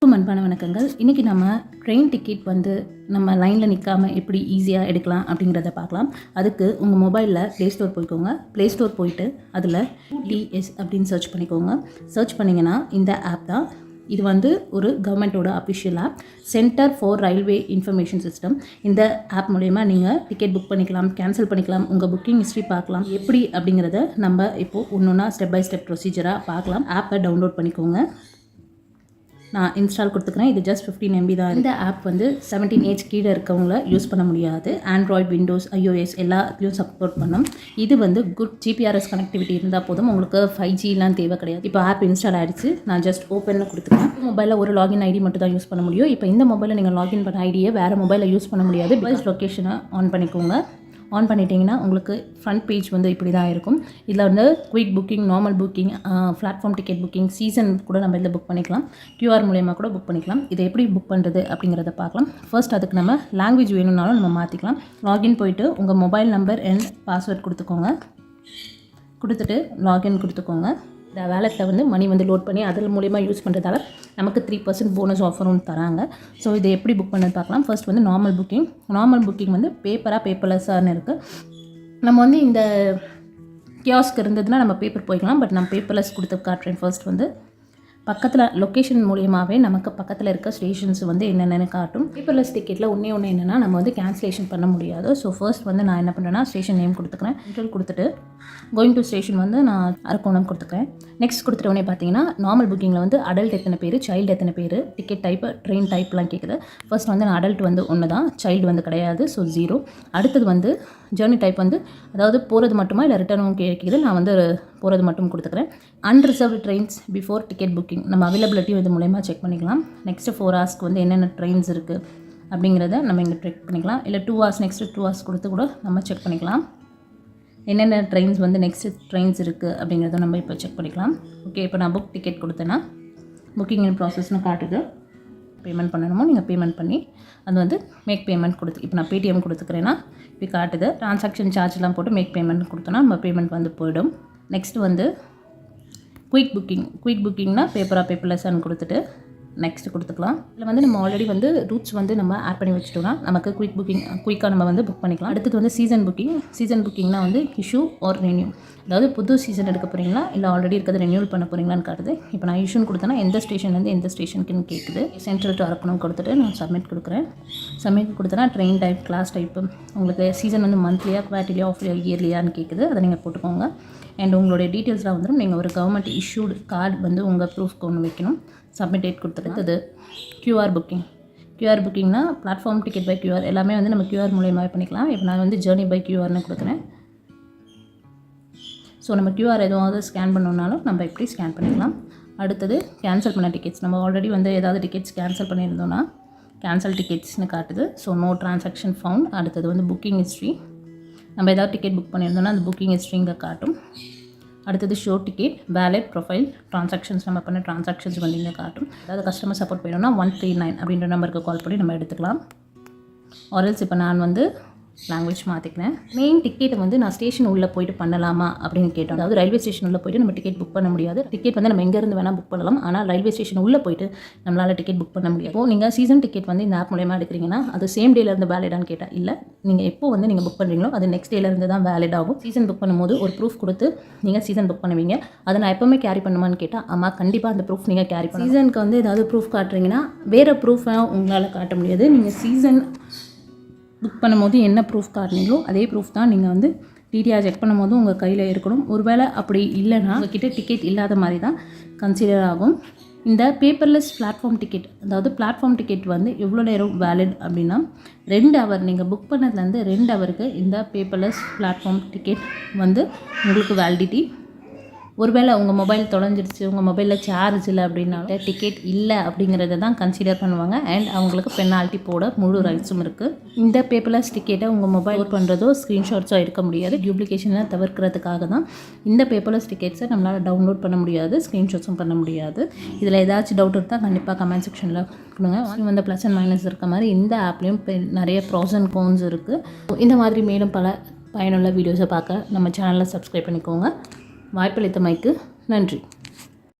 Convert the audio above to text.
அன்பான வணக்கங்கள். இன்றைக்கி நம்ம ட்ரெயின் டிக்கெட் வந்து நம்ம லைனில் நிற்காமல் எப்படி ஈஸியாக எடுக்கலாம் அப்படிங்கிறத பார்க்கலாம். அதுக்கு உங்கள் மொபைலில் ப்ளே ஸ்டோர் போய்க்கோங்க. ப்ளே ஸ்டோர் போயிட்டு அதில் டிஎஸ் அப்படின்னு சர்ச் பண்ணிக்கோங்க. சர்ச் பண்ணிங்கன்னா இந்த ஆப் தான். இது வந்து ஒரு கவர்மெண்ட்டோட official app, center for railway information system. இந்த ஆப் மூலயமா நீங்கள் டிக்கெட் புக் பண்ணிக்கலாம், கேன்சல் பண்ணிக்கலாம், உங்கள் புக்கிங் ஹிஸ்ட்ரி பார்க்கலாம். எப்படி அப்படிங்கிறத நம்ம இப்போது ஒன்றா ஸ்டெப் பை ஸ்டெப் ப்ரொசீஜராக பார்க்கலாம். ஆப்பை டவுன்லோட் பண்ணிக்கோங்க. நான் இன்ஸ்டால் கொடுத்துக்கிறேன். இது ஜஸ்ட் 15 MB தான். இந்த ஆப் வந்து 17 ஏஜ் கீழே இருக்கவங்கள யூஸ் பண்ண முடியாது. ஆண்ட்ராய்டு, விண்டோஸ், iOS எல்லாத்தையும் சப்போர்ட் பண்ணும். இது வந்து குட் GPRS கனெக்டிவிட்டி இருந்தால் போதும். உங்களுக்கு 5Gலாம் தேவை கிடையாது. இப்போ ஆப் இன்ஸ்டால் ஆகிடுச்சு. நான் ஜஸ்ட் ஓப்பனில் கொடுத்துக்கிறேன். மொபைலில் ஒரு லாகின் ஐடி மட்டும் தான் யூஸ் பண்ண முடியும். இப்போ இந்த மொபைலில் நீங்கள் லாகின் பண்ண ஐடியை வேறு மொபைலில் யூஸ் பண்ண முடியாது. டிவைஸ் லொக்கேஷனை ஆன் பண்ணிக்கோங்க. ஆன் பண்ணிட்டீங்கன்னா உங்களுக்கு ஃப்ரண்ட் பேஜ் வந்து இப்படி தான் இருக்கும். இதில் வந்து quick booking, normal booking, platform ticket booking, season கூட நம்ம இதில் புக் பண்ணிக்கலாம். QR மூலயமா கூட புக் பண்ணிக்கலாம். இதை எப்படி புக் பண்ணுறது அப்படிங்கிறத பார்க்கலாம். ஃபர்ஸ்ட் அதுக்கு நம்ம லாங்குவேஜ் வேணும்னாலும் நம்ம மாற்றிக்கலாம். லாகின் போயிட்டு உங்கள் மொபைல் நம்பர் அண்ட் பாஸ்வேர்ட் கொடுத்துக்கோங்க. கொடுத்துட்டு லாகின் கொடுத்துக்கோங்க. இந்த வேலெட்டில் வந்து மணி வந்து லோட் பண்ணி அதில் மூலயமா யூஸ் பண்ணுறதால நமக்கு 3% போனஸ் ஆஃபரும் தராங்க. ஸோ இதை எப்படி புக் பண்ணது பார்க்கலாம். ஃபர்ஸ்ட் வந்து நார்மல் புக்கிங் வந்து பேப்பர்லெஸ்ஸானு இருக்குது. நம்ம வந்து இந்த கியாஸ்க் இருந்ததுன்னா நம்ம பேப்பர் போய்க்கலாம். பட் நான் பேப்பர்லெஸ் கொடுத்து காட்டுறேன். ஃபர்ஸ்ட் வந்து பக்கத்தில் லொக்கேஷன் மூலியமாகவே நமக்கு பக்கத்தில் இருக்க ஸ்டேஷன்ஸ் வந்து என்னென்னு காட்டும். பேப்பர்லெஸ் டிக்கெட்டில் ஒன்று என்னென்னா நம்ம வந்து கேன்சலேஷன் பண்ண முடியாது. ஸோ ஃபர்ஸ்ட் வந்து நான் என்ன பண்ணுறேன்னா ஸ்டேஷன் நேம் கொடுத்துக்கிறேன். சென்ட்ரல் கொடுத்துட்டு கோயிங் டு ஸ்டேஷன் வந்து நான் அரக்கோணம் கொடுத்துக்கிறேன். நெக்ஸ்ட் கொடுத்துட்டோடனே பார்த்தீங்கன்னா நார்மல் புக்கிங்கில் வந்து அடல்ட் எத்தனை பேர், சைல்டு எத்தனை பேர், டிக்கெட் டைப்பு, ட்ரெயின் டைப்லாம் கேட்குது. ஃபர்ஸ்ட் வந்து நான் அடல்ட் வந்து 1 தான், சைல்டு வந்து கிடையாது. ஸோ 0. அடுத்தது வந்து ஜேர்னி டைப் வந்து அதாவது போகிறது மட்டுமா இல்லை ரிட்டர்னும் கேட்குது. நான் வந்து போகிறது மட்டும் கொடுத்துக்கிறேன். Unreserved trains before ticket booking நம்ம அவைலபிலிட்டி இது மூலயமா செக் பண்ணிக்கலாம். நெக்ஸ்ட்டு 4 ஹவர்ஸ்க்கு வந்து என்னென்ன ட்ரெயின்ஸ் இருக்குது அப்படிங்கிறத நம்ம இங்கே செக் பண்ணிக்கலாம். இல்லை 2 ஹவர்ஸ் நெக்ஸ்ட்டு 2 ஹவர்ஸ் கொடுத்து கூட நம்ம செக் பண்ணிக்கலாம். என்னென்ன ட்ரெயின்ஸ் வந்து நெக்ஸ்ட்டு ட்ரெயின்ஸ் இருக்குது அப்படிங்கிறத நம்ம இப்போ செக் பண்ணிக்கலாம். ஓகே, இப்போ நான் புக் டிக்கெட் கொடுத்தேன்னா புக்கிங் இன் ப்ராசஸ்னு காட்டுது. பேமெண்ட் பண்ணணுமோ நீங்கள் பேமெண்ட் பண்ணி அது வந்து மேக் பேமெண்ட் கொடுத்து இப்போ நான் பேடிஎம் கொடுத்துக்கிறேன்னா இப்படி காட்டுது. ட்ரான்சாக்ஷன் சார்ஜ்லாம் போட்டு மேக் பேமெண்ட் கொடுத்தோன்னா நம்ம பேமெண்ட் வந்து போயிடும். நெக்ஸ்ட் வந்து குயிக் புக்கிங்னா பேப்பர்லெஸ்ஸான்னு கொடுத்துட்டு நெக்ஸ்ட் கொடுத்துக்கலாம். இதில் வந்து நம்ம ஆல்ரெடி வந்து ரூட்ஸ் வந்து நம்ம ஆட் பண்ணி வச்சுட்டோம்னா நமக்கு குயிக்காக நம்ம வந்து புக் பண்ணிக்கலாம். அடுத்தது வந்து சீசன் புக்கிங்னா வந்து இஷ்யூ ஆர் ரெனியூ, அதாவது புது சீசன் எடுக்க போகிறீங்களா இல்லை ஆல்ரெடி இருக்கிறது ரெனியூல் பண்ண போகிறீங்களான்னு காட்டுது. இப்போ நான் இஷ்யூன்னு கொடுத்தேன்னா எந்த ஸ்டேஷன்லேருந்து எந்த ஸ்டேஷனுக்குன்னு கேட்குது. சென்ட்ரல் டு அரக்கணும் கொடுத்துட்டு நான் சப்மிட் கொடுக்குறேன். சப்மிட் கொடுத்தேன்னா ட்ரெயின் டைப், கிளாஸ் டைப்பு, உங்களுக்கு சீசன் வந்து மந்த்லியாக, குவார்ட்டர்லியா, ஆஃப் இயர்லியான்னு கேட்குது. அதை நீங்கள் போட்டுக்கோங்க. அண்ட் உங்களுடைய டீட்டெயில்ஸ்லாம் வந்துடும். நீங்கள் ஒரு கவர்மெண்ட் இஷ்யூடு கார்டு வந்து உங்கள் ப்ரூஃப்க்கு ஒன்று வைக்கணும். சப்மிட் டேட் கொடுத்துருக்குது. QR புக்கிங்னா பிளாட்ஃபார்ம் டிக்கெட் பை QR எல்லாமே வந்து நம்ம QR மூலயமாவே பண்ணிக்கலாம். இப்போ நான் வந்து ஜேர்னி பை QRன்னு கொடுக்குறேன். ஸோ நம்ம QR எதுவாவது ஸ்கேன் பண்ணோம்னாலும் நம்ம எப்படி ஸ்கேன் பண்ணிக்கலாம். அடுத்தது கேன்சல் பண்ண டிக்கெட்ஸ். நம்ம ஆல்ரெடி வந்து ஏதாவது டிக்கெட்ஸ் கேன்சல் பண்ணியிருந்தோன்னா கேன்சல் டிக்கெட்ஸ்னு காட்டுது. So no transaction found. அடுத்தது வந்து புக்கிங் ஹிஸ்ட்ரி. நம்ம ஏதாவது டிக்கெட் புக் பண்ணியிருந்தோன்னா அந்த புக்கிங் ஹிஸ்ட்ரி இங்கே காட்டும். அடுத்தது show ticket, wallet, profile, transactions நம்ம பண்ண ட்ரான்சாக்ஷன்ஸ் வந்து இங்கே காட்டும். அதாவது கஸ்டமர் சப்போர்ட் வேணும்னா 139 அப்படின்ற நம்பருக்கு கால் பண்ணி நம்ம எடுத்துக்கலாம். ஆர்எல்ஸ் இப்போ நான் வந்து லாங்குவேஜ் மாற்றிக்கிறேன். மெயின் டிக்கெட்டை வந்து நான் ஸ்டேஷன் உள்ளே போய்ட்டு பண்ணலாமா அப்படின்னு கேட்டோம். அதாவது ரயில்வே ஸ்டேஷன் உள்ளே போய்ட்டு நம்ம டிக்கெட் புக் பண்ண முடியாது. டிக்கெட் வந்து நம்ம எங்கேருந்து வேணால் புக் பண்ணலாம். ஆனால் ரயில்வே ஸ்டேஷன் உள்ளே போய்ட்டு நம்மளால் டிக்கெட் புக் பண்ண முடியாது. இப்போ நீங்கள் சீசன் டிக்கெட் வந்து இந்த ஆப் மூலயமா எடுக்கிறீங்கன்னா அது சேம் டேலேருந்து வேலிடான்னு கேட்டால் இல்லை, நீங்கள் எப்போ வந்து நீங்கள் புக் பண்ணுறீங்களோ அது நெக்ஸ்ட் டேலேருந்து தான் வேலிட் ஆகும். சீசன் புக் பண்ணும்போது ஒரு ப்ரூஃப் கொடுத்து நீங்கள் சீசன் புக் பண்ணுவீங்க. அதை நான் எப்போவுமே கேரி பண்ணுமான்னு கேட்டால் ஆமாம், கண்டிப்பாக அந்த ப்ரூஃப் நீங்கள் கேரி பண்ணணும். சீசனுக்கு வந்து ஏதாவது ப்ரூஃப் காட்டுறீங்கன்னா வேறு ப்ரூஃபை உங்களால் காட்ட முடியாது. நீங்கள் சீசன் புக் பண்ணும்போது என்ன ப்ரூஃப் காட்டுனீங்களோ அதே ப்ரூஃப் தான் நீங்கள் வந்து டிடிஆர் செக் பண்ணும்போது உங்கள் கையில் இருக்கணும். ஒருவேளை அப்படி இல்லைன்னா உங்கள்கிட்ட டிக்கெட் இல்லாத மாதிரி தான் கன்சிடர் ஆகும். இந்த பேப்பர்லெஸ் பிளாட்ஃபார்ம் டிக்கெட், அதாவது பிளாட்ஃபார்ம் டிக்கெட் வந்து எவ்வளோ நேரம் வேலிட் அப்படின்னா 2 ஹவர். நீங்கள் புக் பண்ணதுலேருந்து 2 ஹவருக்கு இந்த பேப்பர்லெஸ் பிளாட்ஃபார்ம் டிக்கெட் வந்து உங்களுக்கு வேலிடிட்டி. ஒருவேளை உங்கள் மொபைல் தொலைஞ்சிருச்சு, உங்கள் மொபைலில் சார்ஜ் இல்லை அப்படின்னாலும் டிக்கெட் இல்லை அப்படிங்கிறத தான் கன்சிடர் பண்ணுவாங்க. அண்ட் அவங்களுக்கு பெனால்ட்டி போட முழு ரைட்ஸும் இருக்குது. இந்த பேப்பர்லெஸ் டிக்கெட்டை உங்கள் மொபைல் பண்ணுறதோ ஸ்க்ரீன்ஷாட்ஸோ எடுக்க முடியாது. டூப்ளிகேஷன்லாம் தவிர்க்கிறதுக்காக தான் இந்த பேப்பர்லெஸ் டிக்கெட்ஸை நம்மளால் டவுன்லோட் பண்ண முடியாது, ஸ்க்ரீன்ஷாட்ஸும் பண்ண முடியாது. இதில் ஏதாச்சும் டவுட் இருந்தால் கண்டிப்பாக கமெண்ட் செக்ஷனில் கொடுங்க. வந்து ப்ளஸ் அண்ட் மைனஸ் இருக்க மாதிரி இந்த ஆப்லேயும் நிறைய ப்ராஸ் அண்ட் கோன்ஸ் இருக்குது. இந்த மாதிரி மேலும் பல பயனுள்ள வீடியோஸை பார்க்க நம்ம சேனலை சப்ஸ்கிரைப் பண்ணிக்கோங்க. வாய்ப்பளித்தமைக்கு நன்றி.